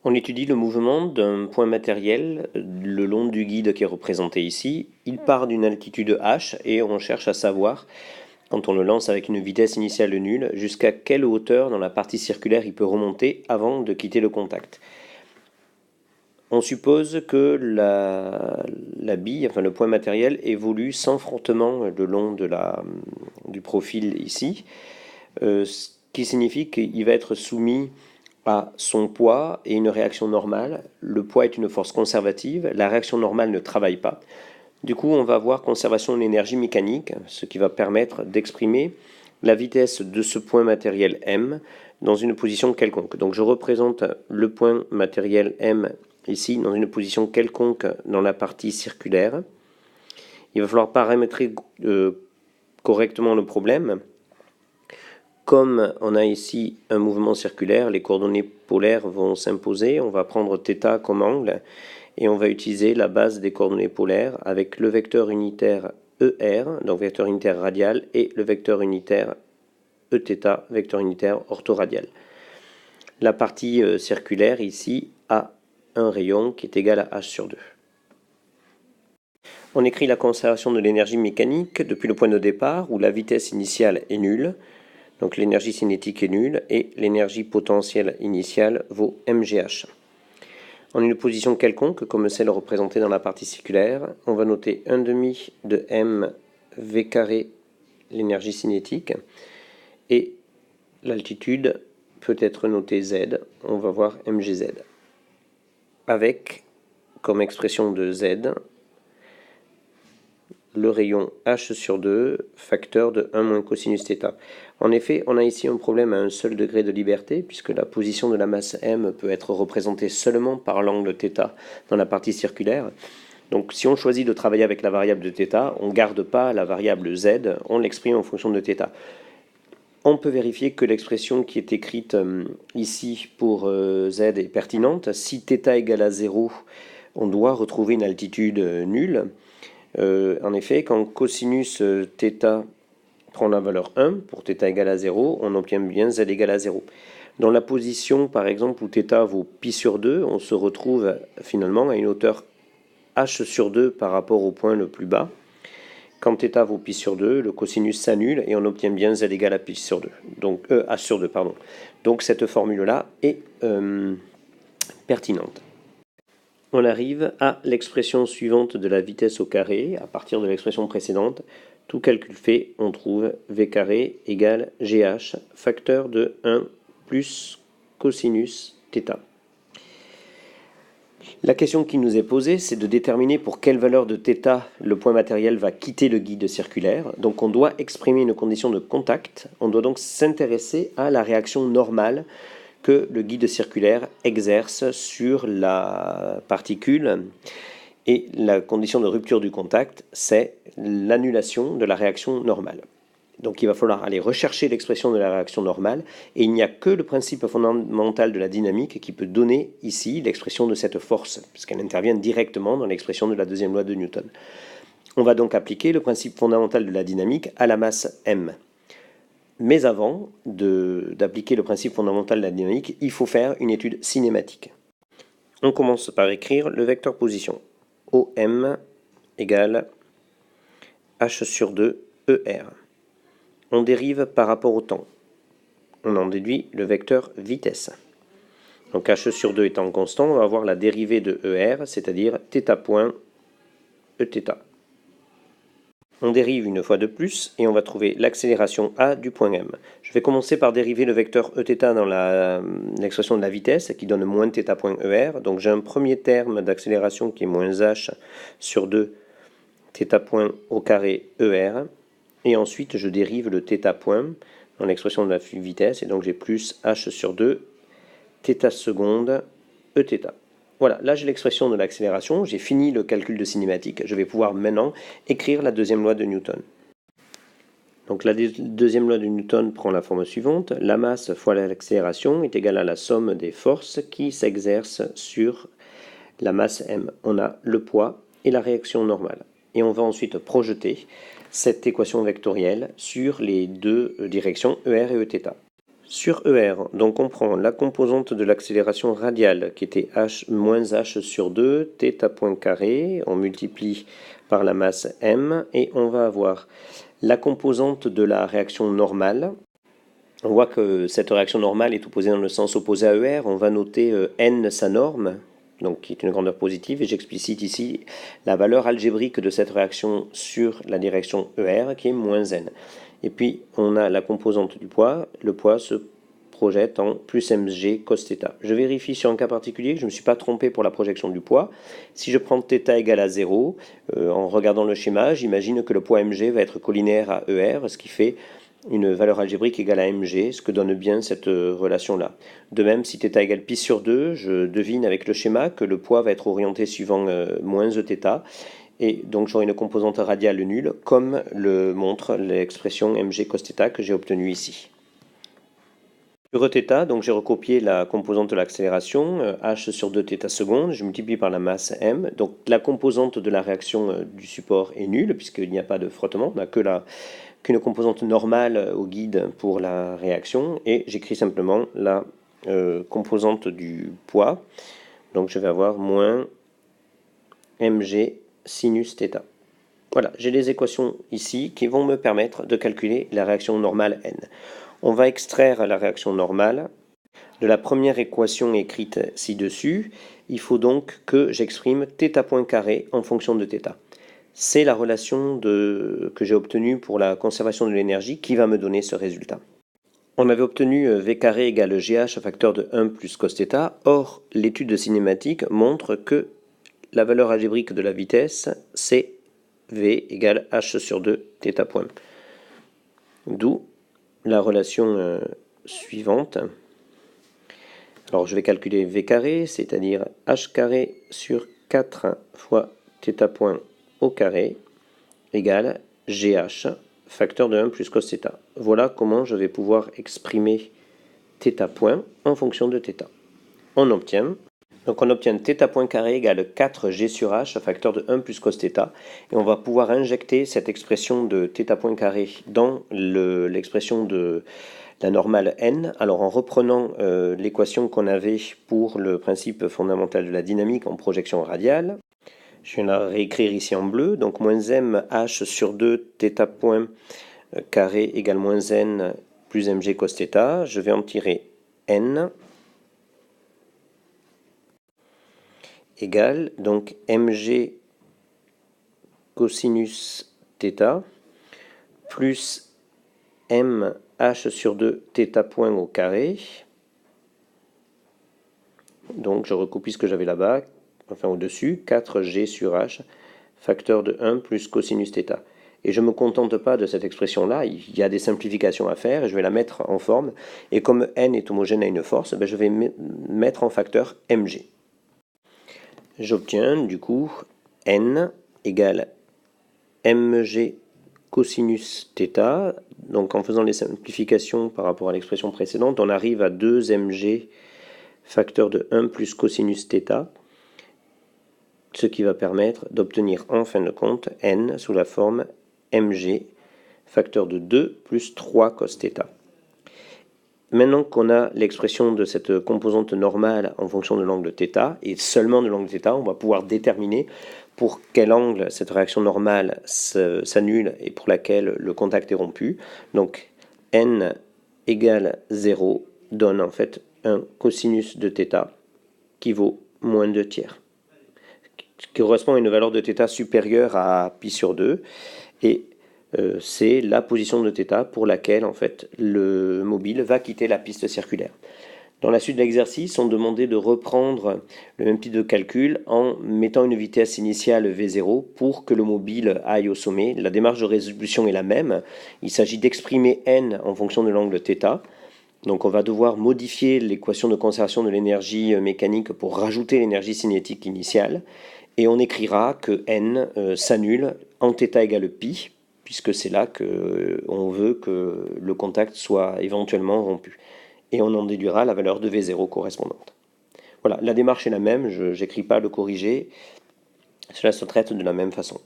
On étudie le mouvement d'un point matériel le long du guide qui est représenté ici. Il part d'une altitude h et on cherche à savoir, quand on le lance avec une vitesse initiale nulle, jusqu'à quelle hauteur dans la partie circulaire il peut remonter avant de quitter le contact. On suppose que la bille, enfin le point matériel, évolue sans frottement le long du profil ici, ce qui signifie qu'il va être soumis à son poids et une réaction normale. Le poids est une force conservative, la réaction normale ne travaille pas. Du coup, on va avoir conservation de l'énergie mécanique, ce qui va permettre d'exprimer la vitesse de ce point matériel M dans une position quelconque. Donc je représente le point matériel M ici dans une position quelconque dans la partie circulaire. Il va falloir paramétrer correctement le problème. Comme on a ici un mouvement circulaire, les coordonnées polaires vont s'imposer. On va prendre θ comme angle et on va utiliser la base des coordonnées polaires avec le vecteur unitaire ER, donc vecteur unitaire radial, et le vecteur unitaire Eθ, vecteur unitaire orthoradial. La partie circulaire ici a un rayon qui est égal à h sur 2. On écrit la conservation de l'énergie mécanique depuis le point de départ où la vitesse initiale est nulle. Donc l'énergie cinétique est nulle et l'énergie potentielle initiale vaut mgh. En une position quelconque, comme celle représentée dans la partie circulaire, on va noter 1/2 de m v carré l'énergie cinétique et l'altitude peut être notée z, on va voir mgz. Avec comme expression de z le rayon h sur 2, facteur de 1 moins cosinus θ. En effet, on a ici un problème à un seul degré de liberté, puisque la position de la masse m peut être représentée seulement par l'angle θ dans la partie circulaire. Donc si on choisit de travailler avec la variable de θ, on ne garde pas la variable z, on l'exprime en fonction de θ. On peut vérifier que l'expression qui est écrite ici pour z est pertinente. Si θ égale à 0, on doit retrouver une altitude nulle. En effet, quand cosinus θ prend la valeur 1, pour θ égale à 0, on obtient bien z égale à 0. Dans la position, par exemple, où θ vaut pi sur 2, on se retrouve finalement à une hauteur h sur 2 par rapport au point le plus bas. Quand θ vaut pi sur 2, le cosinus s'annule et on obtient bien z égale à pi sur 2. Donc h sur 2, pardon. Donc cette formule-là est pertinente. On arrive à l'expression suivante de la vitesse au carré. À partir de l'expression précédente, tout calcul fait, on trouve v carré égale gh, facteur de 1 plus cosinus θ. La question qui nous est posée, c'est de déterminer pour quelle valeur de θ le point matériel va quitter le guide circulaire. Donc on doit exprimer une condition de contact. On doit donc s'intéresser à la réaction normale que le guide circulaire exerce sur la particule. Et la condition de rupture du contact, c'est l'annulation de la réaction normale. Donc il va falloir aller rechercher l'expression de la réaction normale, et il n'y a que le principe fondamental de la dynamique qui peut donner ici l'expression de cette force, puisqu'elle intervient directement dans l'expression de la deuxième loi de Newton. On va donc appliquer le principe fondamental de la dynamique à la masse m. Mais avant d'appliquer le principe fondamental de la dynamique, il faut faire une étude cinématique. On commence par écrire le vecteur position. OM égale h sur 2 ER. On dérive par rapport au temps. On en déduit le vecteur vitesse. Donc h sur 2 étant constant, on va avoir la dérivée de ER, c'est-à-dire θ point Eθ. On dérive une fois de plus et on va trouver l'accélération a du point m. Je vais commencer par dériver le vecteur Eθ dans l'expression de la vitesse qui donne moins θ point ER. Donc j'ai un premier terme d'accélération qui est moins h sur 2 θ point au carré ER. Et ensuite je dérive le θ point dans l'expression de la vitesse et donc j'ai plus h sur 2 θ seconde Eθ. Voilà, là j'ai l'expression de l'accélération, j'ai fini le calcul de cinématique, je vais pouvoir maintenant écrire la deuxième loi de Newton. Donc la deuxième loi de Newton prend la forme suivante, la masse fois l'accélération est égale à la somme des forces qui s'exercent sur la masse m. On a le poids et la réaction normale. Et on va ensuite projeter cette équation vectorielle sur les deux directions ER et Eθ. Sur ER, donc on prend la composante de l'accélération radiale qui était h moins h sur 2, θ point carré, on multiplie par la masse m et on va avoir la composante de la réaction normale. On voit que cette réaction normale est opposée dans le sens opposé à ER, on va noter n sa norme, donc qui est une grandeur positive, et j'explicite ici la valeur algébrique de cette réaction sur la direction ER qui est moins n. Et puis on a la composante du poids, le poids se projette en plus mg cos θ. Je vérifie sur un cas particulier que je ne me suis pas trompé pour la projection du poids. Si je prends θ égale à 0, en regardant le schéma, j'imagine que le poids mg va être collinéaire à ER, ce qui fait une valeur algébrique égale à mg, ce que donne bien cette relation-là. De même, si θ égale pi sur 2, je devine avec le schéma que le poids va être orienté suivant moins Eθ, et donc j'aurai une composante radiale nulle, comme le montre l'expression mg cos θ que j'ai obtenue ici. Sur Eθ, donc j'ai recopié la composante de l'accélération, h sur 2 θ secondes, je multiplie par la masse m, donc la composante de la réaction du support est nulle, puisqu'il n'y a pas de frottement, on n'a qu'une composante normale au guide pour la réaction, et j'écris simplement la composante du poids, donc je vais avoir moins mg sinus θ. Voilà, j'ai les équations ici qui vont me permettre de calculer la réaction normale n. On va extraire la réaction normale de la première équation écrite ci-dessus. Il faut donc que j'exprime θ point carré en fonction de θ. C'est la relation que j'ai obtenue pour la conservation de l'énergie qui va me donner ce résultat. On avait obtenu v carré égale gh à facteur de 1 plus cos θ. Or, l'étude de cinématique montre que la valeur algébrique de la vitesse, c'est v égale h sur 2 θ point. D'où la relation suivante. Alors je vais calculer v carré, c'est-à-dire h carré sur 4 fois θ point au carré égale gh, facteur de 1 plus cos θ. Voilà comment je vais pouvoir exprimer θ point en fonction de θ. On obtient θ point carré égale 4g sur h, facteur de 1 plus cos θ, et on va pouvoir injecter cette expression de θ point carré dans l'expression de la normale n. Alors en reprenant l'équation qu'on avait pour le principe fondamental de la dynamique en projection radiale, je viens la réécrire ici en bleu, donc moins m h sur 2 θ point carré égale moins n plus mg cos θ, je vais en tirer n, égale donc mg cosinus θ plus m h sur 2 θ point au carré. Donc je recopie ce que j'avais là-bas, enfin au-dessus, 4g sur h, facteur de 1 plus cosinus θ. Et je ne me contente pas de cette expression-là, il y a des simplifications à faire, et je vais la mettre en forme. Et comme n est homogène à une force, je vais mettre en facteur mg. J'obtiens du coup n égale mg cosinus θ. Donc en faisant les simplifications par rapport à l'expression précédente, on arrive à 2mg facteur de 1 plus cosinus θ, ce qui va permettre d'obtenir en fin de compte n sous la forme mg facteur de 2 plus 3 cos θ. Maintenant qu'on a l'expression de cette composante normale en fonction de l'angle θ, et seulement de l'angle θ, on va pouvoir déterminer pour quel angle cette réaction normale s'annule et pour laquelle le contact est rompu. Donc n égale 0 donne en fait un cosinus de θ qui vaut moins 2 tiers, qui correspond à une valeur de θ supérieure à pi sur 2, et c'est la position de θ pour laquelle en fait le mobile va quitter la piste circulaire. Dans la suite de l'exercice, on demandait de reprendre le même type de calcul en mettant une vitesse initiale v0 pour que le mobile aille au sommet. La démarche de résolution est la même. Il s'agit d'exprimer n en fonction de l'angle θ. Donc on va devoir modifier l'équation de conservation de l'énergie mécanique pour rajouter l'énergie cinétique initiale. Et on écrira que n s'annule en θ égale pi, puisque c'est là qu'on veut que le contact soit éventuellement rompu. Et on en déduira la valeur de V0 correspondante. Voilà, la démarche est la même, je n'écris pas le corrigé, cela se traite de la même façon.